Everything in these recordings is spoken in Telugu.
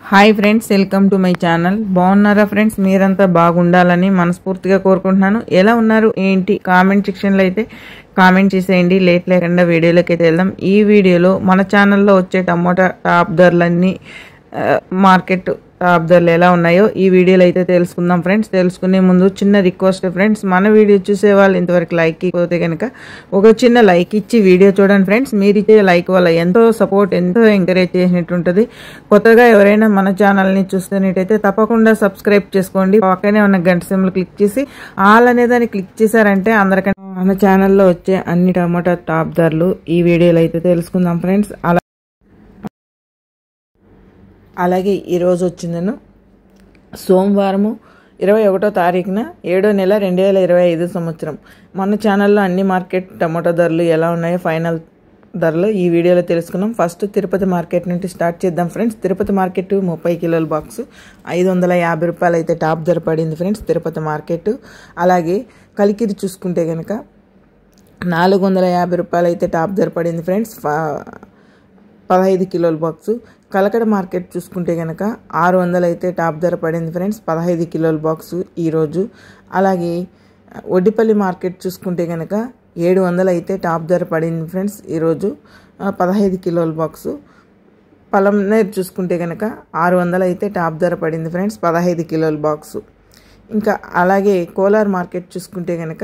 Hi friends, welcome to my channel. బాగున్నారా ఫ్రెండ్స్? మీరంతా బాగుండాలని మనస్ఫూర్తిగా కోరుకుంటున్నాను. ఎలా ఉన్నారు ఏంటి కామెంట్ సెక్షన్లో అయితే కామెంట్ చేసేయండి. లేట్ లేకుండా వీడియోలోకి అయితే వెళ్దాం. ఈ వీడియోలో మన ఛానల్లో వచ్చే టమోటా టాప్ ధరలన్నీ మార్కెట్ టాప్ ధరలు ఎలా ఉన్నాయో ఈ వీడియోలో అయితే తెలుసుకుందాం ఫ్రెండ్స్. తెలుసుకునే ముందు చిన్న రిక్వెస్ట్ ఫ్రెండ్స్, మన వీడియో చూసే వాళ్ళు ఇంతవరకు లైక్ ఇవ్వకపోతే కనుక ఒక చిన్న లైక్ ఇచ్చి వీడియో చూడండి ఫ్రెండ్స్. మీరు ఇచ్చే లైక్ వల్ల ఎంతో సపోర్ట్, ఎంతో ఎంకరేజ్ చేసినట్టు ఉంటుంది. కొత్తగా ఎవరైనా మన ఛానల్ని చూస్తున్నట్టయితే తప్పకుండా సబ్స్క్రైబ్ చేసుకోండి. పక్కనే ఉన్న గంట సింబల్ క్లిక్ చేసి ఆల్ అనే దాన్ని క్లిక్ చేశారంటే అందరికంటే మన ఛానల్లో వచ్చే అన్ని టమాటా టాప్ ధరలు ఈ వీడియోలో అయితే తెలుసుకుందాం ఫ్రెండ్స్. అలాగే ఈరోజు వచ్చిందను సోమవారము 21వ తారీఖున 7వ నెల 2025 సంవత్సరం. మన ఛానల్లో అన్ని మార్కెట్ టమాటో ధరలు ఎలా ఉన్నాయో ఫైనల్ ధరలు ఈ వీడియోలో తెలుసుకున్నాం. ఫస్ట్ తిరుపతి మార్కెట్ నుండి స్టార్ట్ చేద్దాం ఫ్రెండ్స్. తిరుపతి మార్కెట్ 30 కిలోల బాక్స్ 550 రూపాయలు అయితే టాప్ ధర పడింది ఫ్రెండ్స్ తిరుపతి మార్కెట్. అలాగే కలికిరి చూసుకుంటే కనుక 450 రూపాయలు అయితే టాప్ ధర పడింది ఫ్రెండ్స్ 15 కిలోల బాక్సు. కలకడ మార్కెట్ చూసుకుంటే కనుక 600 అయితే టాప్ ధర పడింది ఫ్రెండ్స్ 15 కిలోల బాక్సు ఈరోజు. అలాగే ఒడ్డిపల్లి మార్కెట్ చూసుకుంటే కనుక 700 అయితే టాప్ ధర పడింది ఫ్రెండ్స్ ఈరోజు 15 కిలోల బాక్సు. పలంనేరు చూసుకుంటే కనుక 600 అయితే టాప్ ధర పడింది ఫ్రెండ్స్ 15 కిలోల బాక్సు. ఇంకా అలాగే కోలార్ మార్కెట్ చూసుకుంటే కనుక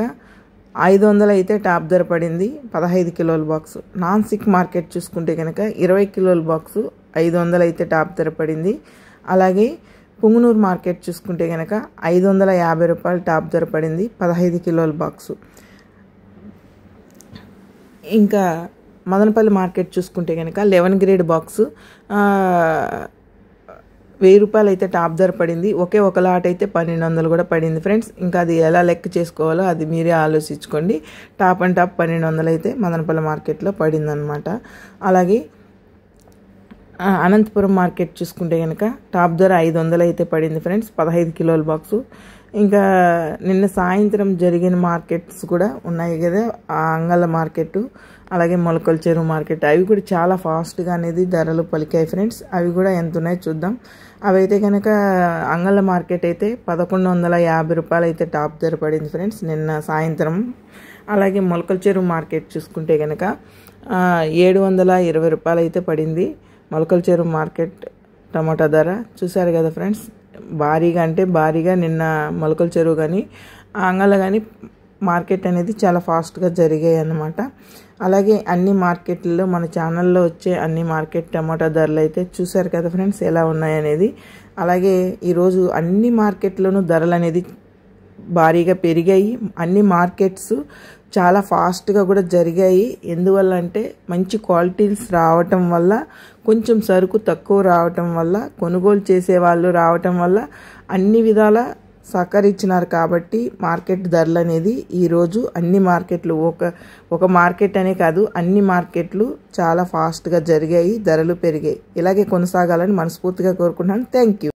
500 అయితే టాప్ ధర పడింది 15 కిలోల బాక్సు. నాన్సిక్ మార్కెట్ చూసుకుంటే కనుక 20 కిలోల బాక్సు 500 అయితే టాప్ ధర పడింది. అలాగే పుంగనూరు మార్కెట్ చూసుకుంటే కనుక 550 రూపాయలు టాప్ ధర పడింది 15 కిలోల బాక్సు. ఇంకా మదనపల్లి మార్కెట్ చూసుకుంటే కనుక 11 గ్రేడ్ బాక్సు 1000 రూపాయలు అయితే టాప్ ధర పడింది. ఒకే ఒక లాట్ అయితే 1200 కూడా పడింది ఫ్రెండ్స్. ఇంకా అది ఎలా లెక్క చేసుకోవాలో అది మీరే ఆలోచించుకోండి. టాప్ అండ్ టాప్ 1200 అయితే మదనపల్లి మార్కెట్లో పడింది అనమాట. అలాగే అనంతపురం మార్కెట్ చూసుకుంటే కనుక టాప్ ధర 500 అయితే పడింది ఫ్రెండ్స్ 15 కిలోల బాక్సు. ఇంకా నిన్న సాయంత్రం జరిగిన మార్కెట్స్ కూడా ఉన్నాయి కదా, ఆ అంగళ్ళ మార్కెట్ అలాగే మొలకల చెరువు మార్కెట్, అవి కూడా చాలా ఫాస్ట్గా అనేది ధరలు పలికాయి ఫ్రెండ్స్. అవి కూడా ఎంత ఉన్నాయో చూద్దాం. అవి అయితే కనుక అంగళ్ళ మార్కెట్ అయితే 1150 రూపాయలు అయితే టాప్ ధర పడింది ఫ్రెండ్స్ నిన్న సాయంత్రం. అలాగే మొలకల చెరువు మార్కెట్ చూసుకుంటే కనుక 720 రూపాయలు అయితే పడింది మొలకల చెరువు మార్కెట్ టమాటా ధర. చూసారు కదా ఫ్రెండ్స్, భారీగా అంటే భారీగా నిన్న మొలకల చెరువు కానీ అంగళ్ళ కానీ మార్కెట్ అనేది చాలా ఫాస్ట్గా జరిగాయి అన్నమాట. అలాగే అన్ని మార్కెట్లలో మన ఛానల్లో వచ్చే అన్ని మార్కెట్ టమాటా ధరలు అయితే చూసారు కదా ఫ్రెండ్స్ ఎలా ఉన్నాయనేది. అలాగే ఈరోజు అన్ని మార్కెట్లోనూ ధరలు అనేది భారీగా పెరిగాయి. అన్ని మార్కెట్స్ చాలా ఫాస్ట్గా కూడా జరిగాయి. ఎందువల్ల అంటే మంచి క్వాలిటీస్ రావటం వల్ల, కొంచెం సరుకు తక్కువ రావటం వల్ల, కొనుగోలు చేసే వాళ్ళు రావటం వల్ల అన్ని విధాల సహకరించినారు. కాబట్టి మార్కెట్ ధరలు అనేది ఈరోజు అన్ని మార్కెట్లు ఒక మార్కెట్ అనే కాదు అన్ని మార్కెట్లు చాలా ఫాస్ట్గా జరిగాయి, ధరలు పెరిగాయి. ఇలాగే కొనసాగాలని మనస్ఫూర్తిగా కోరుకుంటున్నాను. Thank you.